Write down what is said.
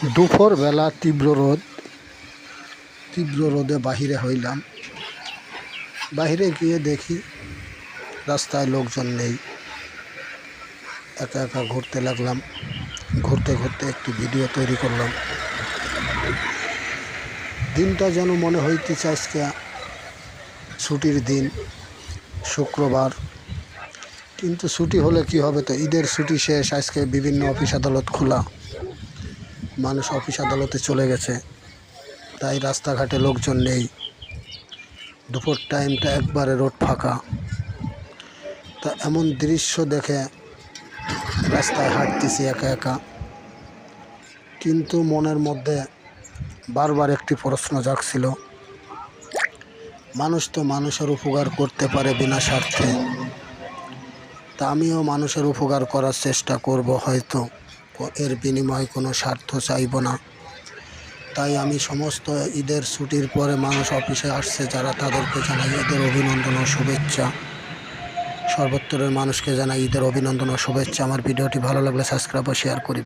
দুপুরবেলা তীব্র রোদে বাহিরে হইলাম। বাহিরে গিয়ে দেখি রাস্তায় লোকজন নেই। একা একা ঘুরতে লাগলাম। ঘুরতে ঘুরতে একটি ভিডিও তৈরি করলাম। দিনটা যেন মনে হইতেছে আজকে ছুটির দিন, শুক্রবার। কিন্তু ছুটি হলে কি হবে, তো ঈদের ছুটি শেষ। আজকে বিভিন্ন অফিস আদালত খোলা, মানুষ অফিস আদালতে চলে গেছে, তাই রাস্তাঘাটে লোকজন নেই। দুপুর টাইমটা একবারে রোড ফাঁকা। তা এমন দৃশ্য দেখে রাস্তায় হাঁটতেছি একা একা, কিন্তু মনের মধ্যে বারবার একটি প্রশ্ন জাগছিল, মানুষ তো মানুষের উপকার করতে পারে বিনা স্বার্থে। তা আমিও মানুষের উপকার করার চেষ্টা করব, হয়তো এর বিনিময়ে কোনো স্বার্থ চাইব না। তাই আমি সমস্ত ঈদের ছুটির পরে মানুষ অফিসে আসছে যারা, তাদেরকে জানাই ঈদের অভিনন্দন ও শুভেচ্ছা। সর্বত্রের মানুষকে জানাই ঈদের অভিনন্দন ও শুভেচ্ছা। আমার ভিডিওটি ভালো লাগলে সাবস্ক্রাইব ও শেয়ার করি।